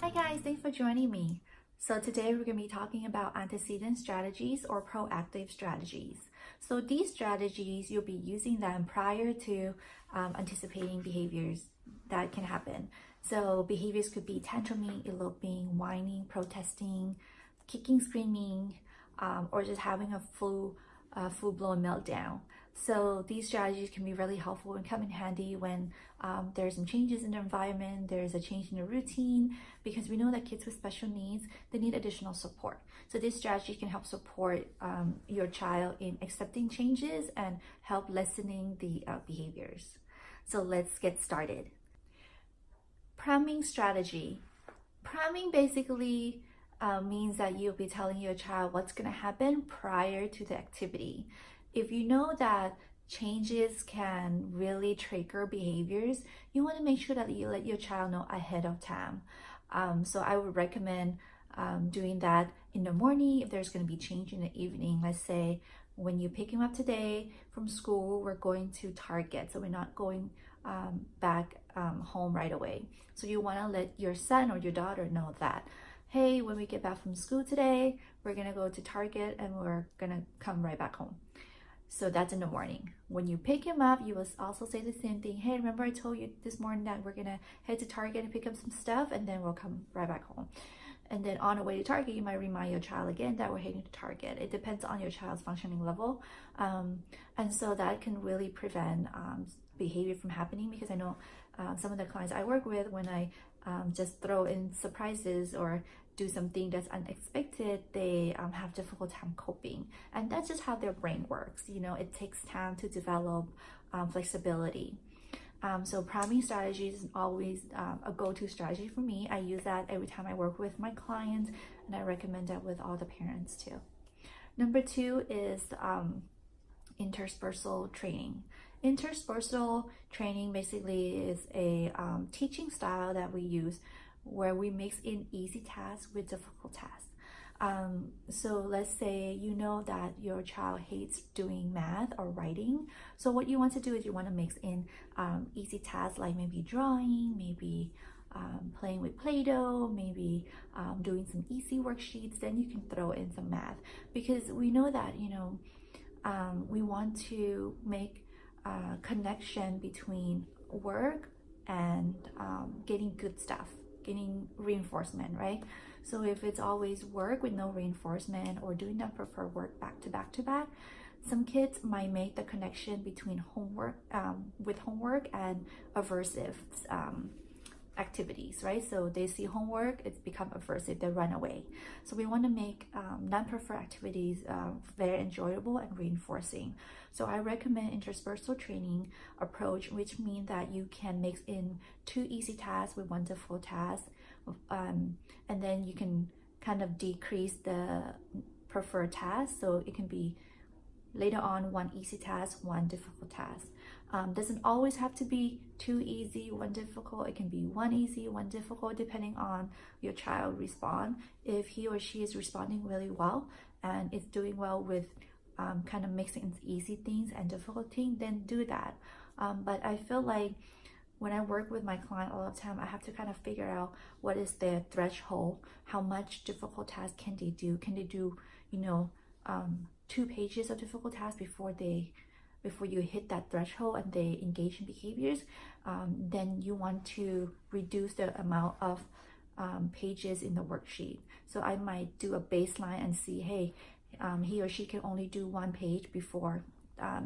Hi guys, thanks for joining me. So today we're going to be talking about antecedent strategies or proactive strategies. So these strategies, you'll be using them prior to anticipating behaviors that can happen. So behaviors could be tantruming, eloping, whining, protesting, kicking, screaming, or just having a full-blown meltdown. So these strategies can be really helpful and come in handy when there's some changes in the environment, there's a change in the routine, because we know that kids with special needs, they need additional support. So this strategy can help support your child in accepting changes and help lessening the behaviors. So let's get started. Priming strategy. Priming basically means that you'll be telling your child what's going to happen prior to the activity. If you know that changes can really trigger behaviors, you want to make sure that you let your child know ahead of time. So I would recommend doing that in the morning. If there's going to be change in the evening, let's say when you pick him up today from school, we're going to Target, so we're not going back home right away. So you want to let your son or your daughter know that, hey, when we get back from school today, we're going to go to Target and we're going to come right back home. So that's in the morning. When you pick him up, you will also say the same thing. Hey, remember I told you this morning that we're going to head to Target and pick up some stuff, and then we'll come right back home. And then on the way to Target, you might remind your child again that we're heading to Target. It depends on your child's functioning level. And so that can really prevent behavior from happening, because I know some of the clients I work with, when I just throw in surprises or do something that's unexpected, they have difficult time coping. And that's just how their brain works. You know, it takes time to develop flexibility. So priming strategies is always a go-to strategy for me. I use that every time I work with my clients, and I recommend that with all the parents too. Number 2 is interspersal training. Interspersal training basically is a teaching style that we use where we mix in easy tasks with difficult tasks. So let's say you know that your child hates doing math or writing. So what you want to do is you want to mix in easy tasks like maybe drawing, maybe playing with Play-Doh, maybe doing some easy worksheets. Then you can throw in some math, because we know that, you know, we want to make a connection between work and getting good stuff, getting reinforcement, right? So if it's always work with no reinforcement, or doing that preferred work back to back to back, some kids might make the connection between homework and aversive activities, right? So they see homework, it's become aversive, they run away. So we want to make non-preferred activities very enjoyable and reinforcing. So I recommend interspersal training approach, which means that you can mix in 2 easy tasks with 1 difficult task, and then you can kind of decrease the preferred task. So it can be later on 1 easy task, 1 difficult task. Doesn't always have to be 2 easy, 1 difficult. It can be 1 easy, 1 difficult, depending on your child respond. If he or she is responding really well and is doing well with kind of mixing easy things and difficult things, then do that. But I feel like when I work with my client all the time, I have to kind of figure out what is their threshold, how much difficult tasks can they do? Can they do, you know, 2 pages of difficult tasks before you hit that threshold and they engage in behaviors? Then you want to reduce the amount of pages in the worksheet. So I might do a baseline and see, hey, he or she can only do 1 page before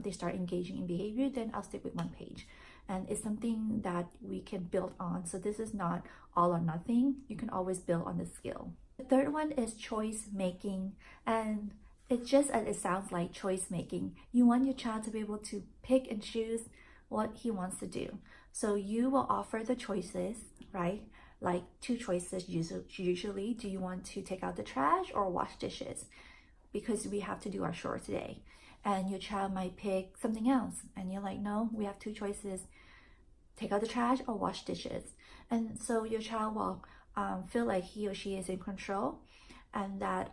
they start engaging in behavior, then I'll stick with 1 page. And it's something that we can build on. So this is not all or nothing. You can always build on the skill. The third one is choice making. And it's just as it sounds like, choice making. You want your child to be able to pick and choose what he wants to do. So you will offer the choices, right? Like 2 choices usually. Do you want to take out the trash or wash dishes? Because we have to do our chores today. And your child might pick something else. And you're like, no, we have 2 choices. Take out the trash or wash dishes. And so your child will feel like he or she is in control, and that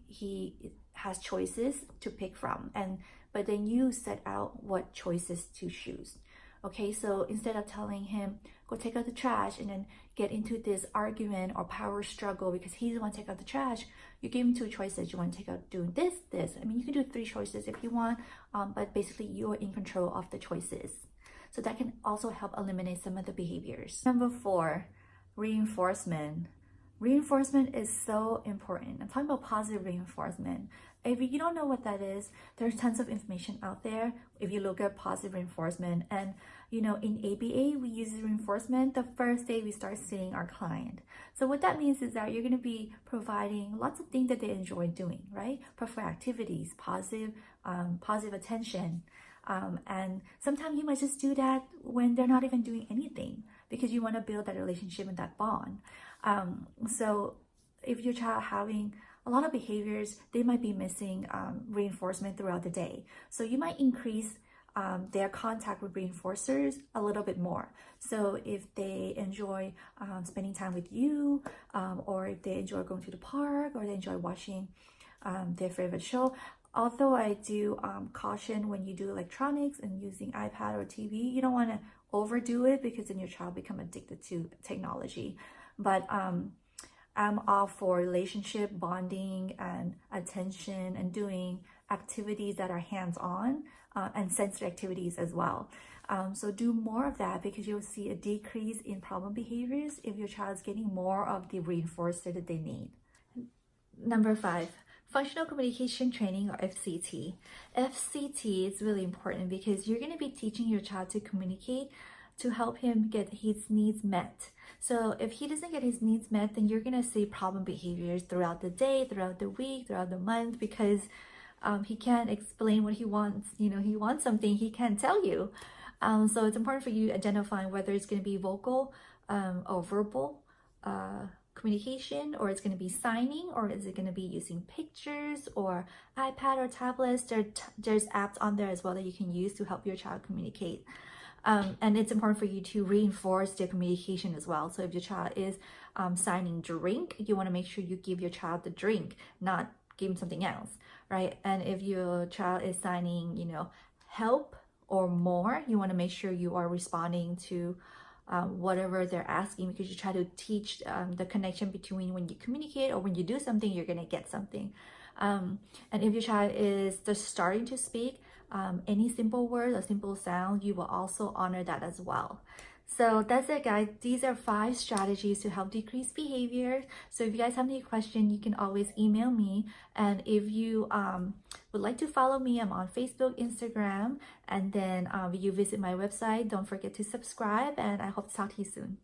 he has choices to pick from. But then you set out what choices to choose. Okay, so instead of telling him go take out the trash, and then get into this argument or power struggle because he's the one to take out the trash, you give him two choices. You want to take out doing this. I mean, you can do three choices if you want, but basically you're in control of the choices. So that can also help eliminate some of the behaviors. Number 4, reinforcement. Reinforcement is so important. I'm talking about positive reinforcement. If you don't know what that is, there's tons of information out there if you look at positive reinforcement. And in ABA, we use reinforcement the first day we start seeing our client. So what that means is that you're going to be providing lots of things that they enjoy doing, right? Prefer activities, positive attention. And sometimes you might just do that when they're not even doing anything because you want to build that relationship and that bond. So if your child having a lot of behaviors, they might be missing reinforcement throughout the day. So you might increase their contact with reinforcers a little bit more. So if they enjoy spending time with you, or if they enjoy going to the park, or they enjoy watching their favorite show, although I do caution when you do electronics and using iPad or TV, you don't want to overdo it because then your child become addicted to technology. But I'm all for relationship bonding and attention and doing activities that are hands-on and sensory activities as well. So do more of that because you'll see a decrease in problem behaviors if your child's getting more of the reinforcer that they need. Number 5, functional communication training, or FCT. FCT is really important because you're going to be teaching your child to communicate to help him get his needs met. So if he doesn't get his needs met, then you're going to see problem behaviors throughout the day, throughout the week, throughout the month, because he can't explain what he wants. He wants something, he can't tell you. So it's important for you identifying whether it's going to be vocal or verbal communication, or it's going to be signing, or is it going to be using pictures or iPad or tablets. There's apps on there as well that you can use to help your child communicate. And it's important for you to reinforce their communication as well. So if your child is signing drink, you want to make sure you give your child the drink, not give him something else, right? And if your child is signing, help or more, you want to make sure you are responding to whatever they're asking, because you try to teach the connection between when you communicate or when you do something, you're going to get something. And if your child is just starting to speak, any simple word or simple sound, you will also honor that as well. So that's it, guys. These are 5 strategies to help decrease behavior. So if you guys have any questions, you can always email me. And if you would like to follow me, I'm on Facebook, Instagram, and then you visit my website. Don't forget to subscribe, and I hope to talk to you soon.